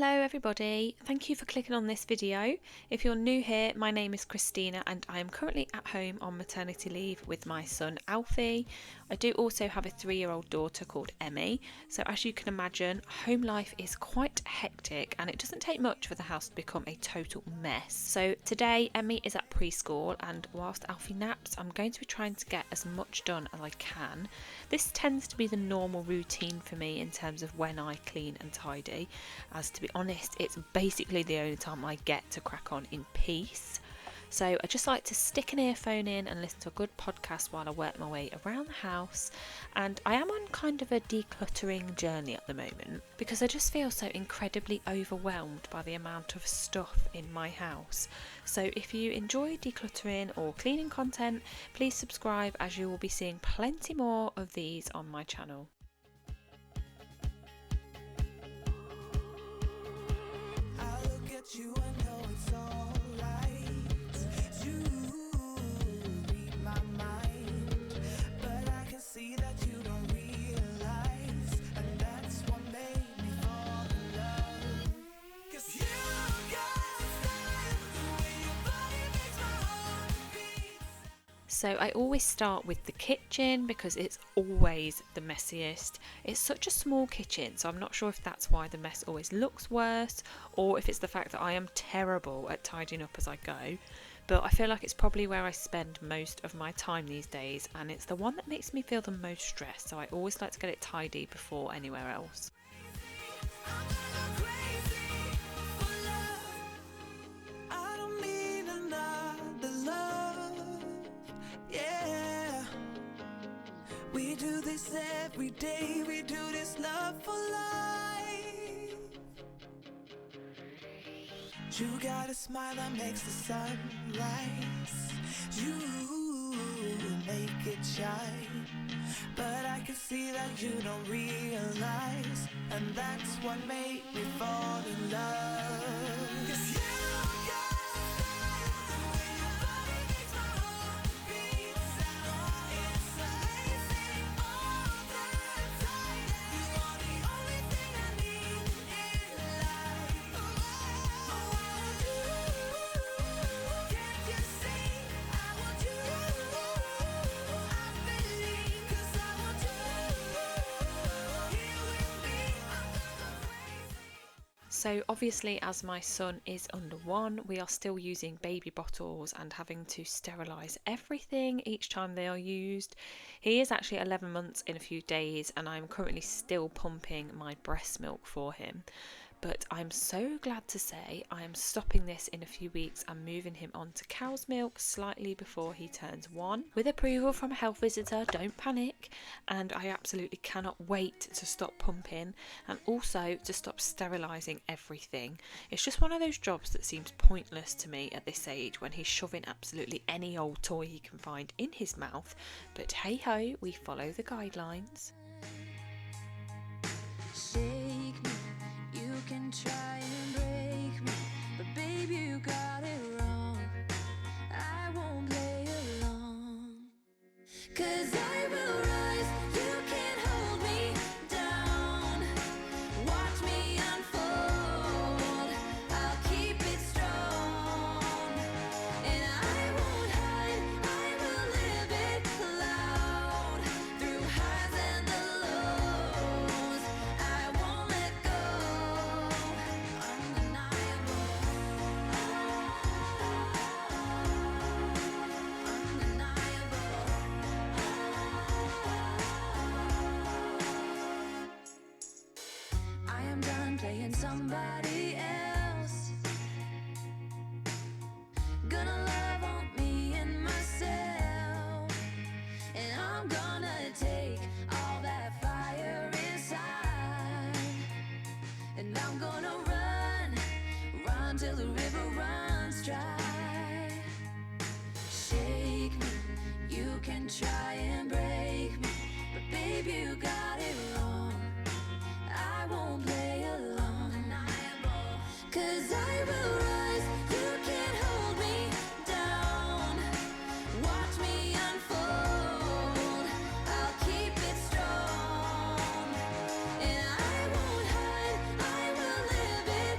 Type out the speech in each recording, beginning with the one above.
Hello everybody, thank you for clicking on this video. If you're new here, my name is Christina and I am currently at home on maternity leave with my son Alfie. I do also have a 3-year-old daughter called Emmy, so as you can imagine, home life is quite hectic and it doesn't take much for the house to become a total mess. So today Emmy is at preschool and whilst Alfie naps, I'm going to be trying to get as much done as I can. This tends to be the normal routine for me in terms of when I clean and tidy, as to be honest, it's basically the only time I get to crack on in peace. So I just like to stick an earphone in and listen to a good podcast while I work my way around the house, and I am on kind of a decluttering journey at the moment because I just feel so incredibly overwhelmed by the amount of stuff in my house. So if you enjoy decluttering or cleaning content, please subscribe as you will be seeing plenty more of these on my channel. You, I know it's alright. You read my mind, but I can see that you don't realize, and that's what made me fall in love. 'Cause you got style, the way your body makes my heart beat. So I always start with the kitchen because it's always the messiest. It's such a small kitchen, so I'm not sure if that's why the mess always looks worse or if it's the fact that I am terrible at tidying up as I go. But I feel like it's probably where I spend most of my time these days, and it's the one that makes me feel the most stressed, so I always like to get it tidy before anywhere else. I don't need another love, yeah. We do this every day, we do this love for life. You got a smile that makes the sun rise. You make it shine, but I can see that you don't realize, and that's what made me fall in love. 'Cause you got style, the way your body makes my heart beat. It's amazing all the time. You are the only thing I need in life. Oh, I want you. Can't you see? I want you. I believe 'cause I want you. Here with me, I'm not crazy. So obviously as my son is under 1, we are still using baby bottles and having to sterilise everything each time they are used. He is actually 11 months in a few days and I'm currently still pumping my breast milk for him. But I'm so glad to say I am stopping this in a few weeks and moving him on to cow's milk slightly before he turns 1. With approval from a health visitor, don't panic, and I absolutely cannot wait to stop pumping and also to stop sterilising everything. It's just one of those jobs that seems pointless to me at this age when he's shoving absolutely any old toy he can find in his mouth, but hey ho, we follow the guidelines. Shake me, you can try and break me, but baby you got it wrong. I won't play along, 'cause I will rise, you can't hold me down. Watch me unfold, I'll keep it strong. And I won't hide, I will live it loud. Through highs and the lows, I won't let go. Undeniable, undeniable. I am done playing somebody else. Gonna love on me and myself, and I'm gonna take all that fire inside, and I'm gonna run till the river runs dry. Shake me, you can try and break me, but baby you got it wrong. I won't play along, 'cause I will rise, you can't hold me down. Watch me unfold, I'll keep it strong. And I won't hide, I will live it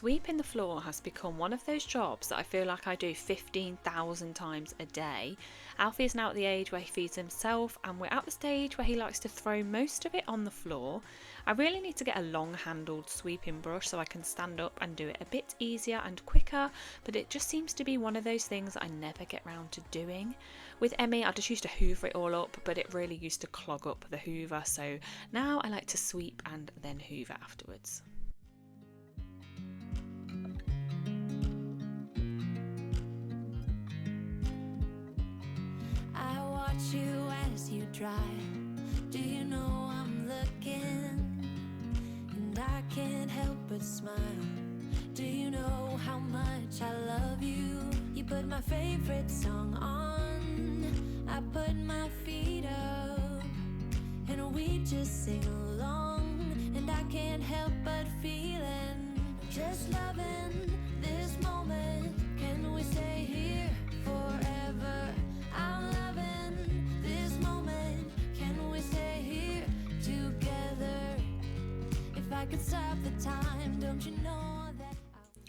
Sweeping the floor has become one of those jobs that I feel like I do 15,000 times a day. Alfie is now at the age where he feeds himself, and we're at the stage where he likes to throw most of it on the floor. I really need to get a long handled sweeping brush so I can stand up and do it a bit easier and quicker, but it just seems to be one of those things I never get round to doing. With Emmy, I just used to hoover it all up, but it really used to clog up the hoover, so now I like to sweep and then hoover afterwards. I watch you as you drive. Do you know I'm looking? And I can't help but smile. Do you know how much I love you? You put my favorite song on. I put my feet up, and we just sing along. And I can't help but feeling, just loving this moment. Can we stay here forever? I'm loving this moment. Can we stay here together? If I could stop the time, don't you know that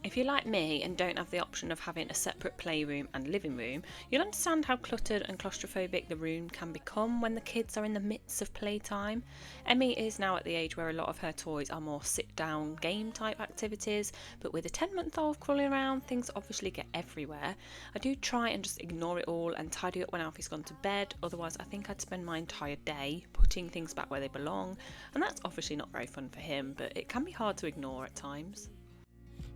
If you're like me and don't have the option of having a separate playroom and living room, you'll understand how cluttered and claustrophobic the room can become when the kids are in the midst of playtime. Emmy is now at the age where a lot of her toys are more sit-down game type activities, but with a 10-month-old crawling around, things obviously get everywhere. I do try and just ignore it all and tidy up when Alfie's gone to bed, otherwise I think I'd spend my entire day putting things back where they belong, and that's obviously not very fun for him, but it can be hard to ignore at times.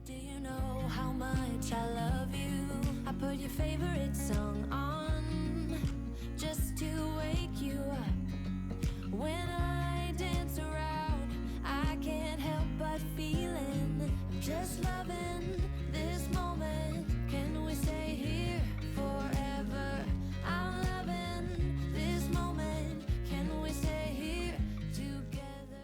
Do you know how much I love you? I put your favorite song on just to wake you up. When I dance around, I can't help but feeling, I'm just loving this moment. Can we stay here forever? I'm loving this moment. Can we stay here together?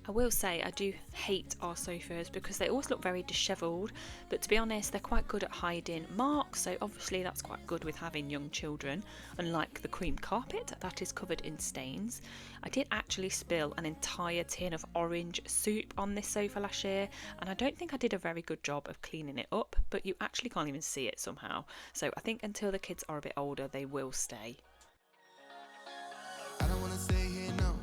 I will say I do hate our sofas because they always look very dishevelled, but to be honest they're quite good at hiding marks, so obviously that's quite good with having young children, unlike the cream carpet that is covered in stains. I did actually spill an entire tin of orange soup on this sofa last year, and I don't think I did a very good job of cleaning it up, but you actually can't even see it somehow, so I think until the kids are a bit older they will stay. I don't wanna stay here, no.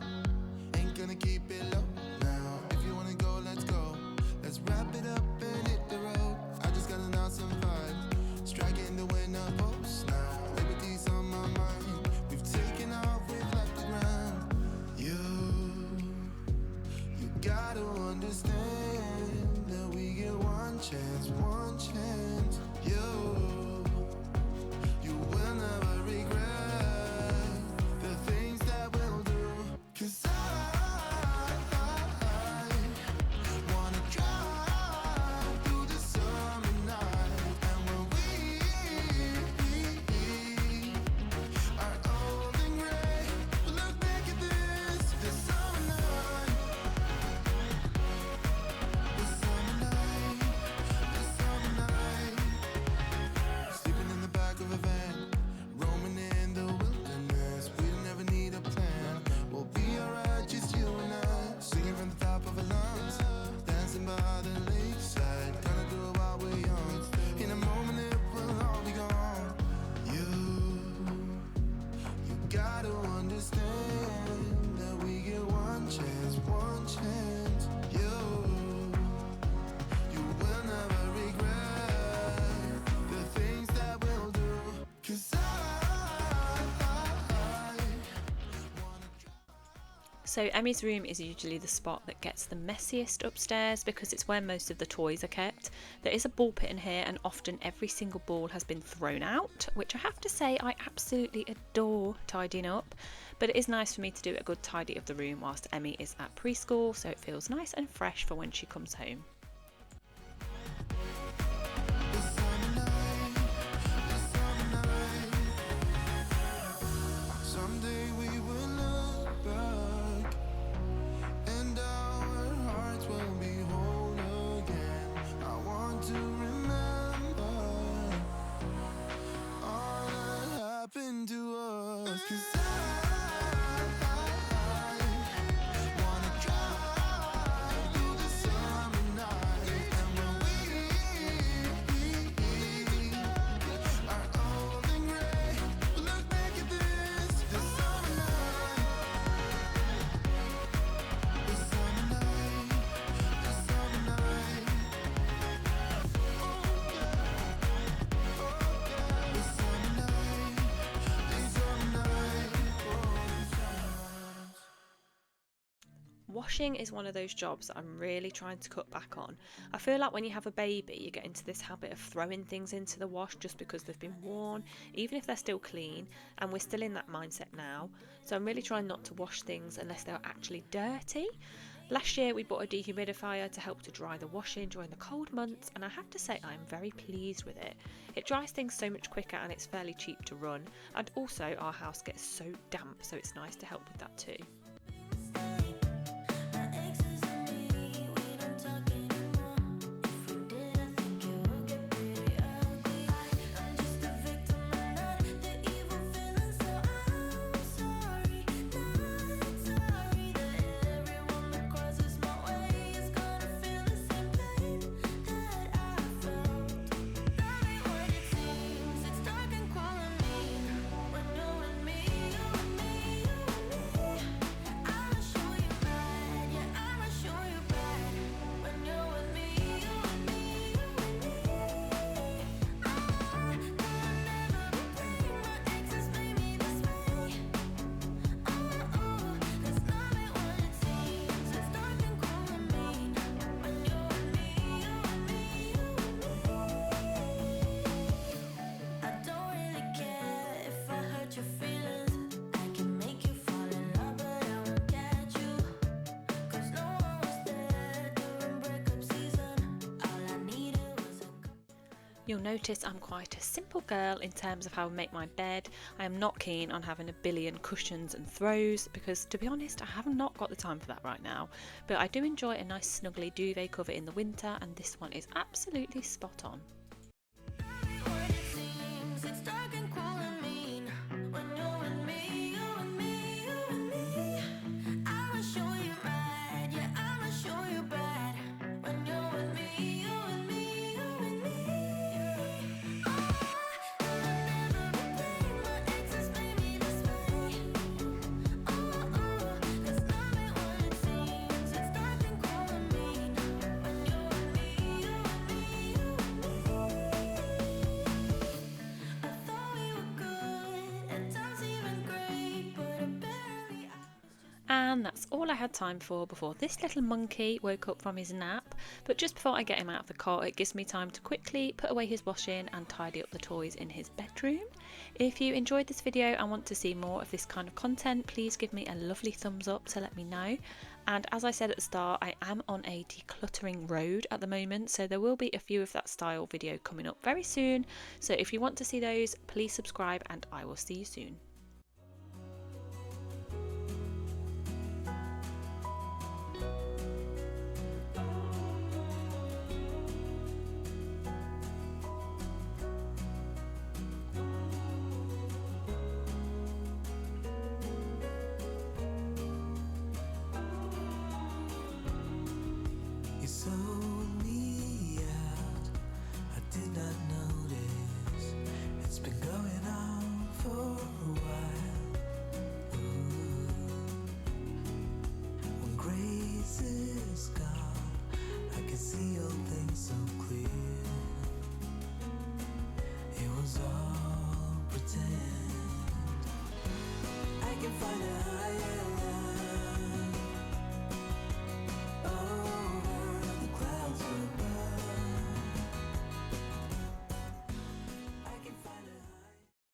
Ain't gonna keep it low now. If you wanna go, let's go. Let's wrap it up and hit the road. I just got an awesome vibe. Striking the winner post now. Liberty's on my mind. We've taken off, we've left the ground. You gotta understand that we get one chance, one chance. You will never regret the things that we'll do. 'Cause I wanna drive through the summer night. And when we are old and gray, we'll look back at this summer night. This summer night, this summer night. Sleeping in the back of a van, roaming in the wilderness. We don't ever need a plan. We'll be alright, just you and I. Singing from the top of our lungs, dancing by the lakeside. Gonna do it while we're young. In a moment it will all be gone. You gotta understand that we get one chance, one chance. You will never regret the things that we'll do. 'Cause So Emmy's room is usually the spot that gets the messiest upstairs because it's where most of the toys are kept. There is a ball pit in here and often every single ball has been thrown out, which I have to say I absolutely adore tidying up, but it is nice for me to do a good tidy of the room whilst Emmy is at preschool, so it feels nice and fresh for when she comes home. someday we will look back and our hearts will be whole again. I want to remember all that happened to us. 'Cause I wanna drive through the summer night. Washing is one of those jobs that I'm really trying to cut back on. I feel like when you have a baby, you get into this habit of throwing things into the wash just because they've been worn, even if they're still clean, and we're still in that mindset now. So I'm really trying not to wash things unless they're actually dirty. Last year we bought a dehumidifier to help to dry the washing during the cold months, and I have to say I'm very pleased with it. It dries things so much quicker and it's fairly cheap to run, and also our house gets so damp, so it's nice to help with that too. You'll notice I'm quite a simple girl in terms of how I make my bed. I am not keen on having a billion cushions and throws because, to be honest, I have not got the time for that right now. But I do enjoy a nice snuggly duvet cover in the winter, and this one is absolutely spot on. And that's all I had time for before this little monkey woke up from his nap. But just before I get him out of the cot, it gives me time to quickly put away his washing and tidy up the toys in his bedroom. If you enjoyed this video and want to see more of this kind of content, please give me a lovely thumbs up to let me know. And as I said at the start, I am on a decluttering road at the moment, so there will be a few of that style video coming up very soon. So if you want to see those, please subscribe and I will see you soon. You sold me out, I did not notice. It's been going on for a while. Ooh. When grace is gone, I can see all things so clear. It was all pretend. I can find a high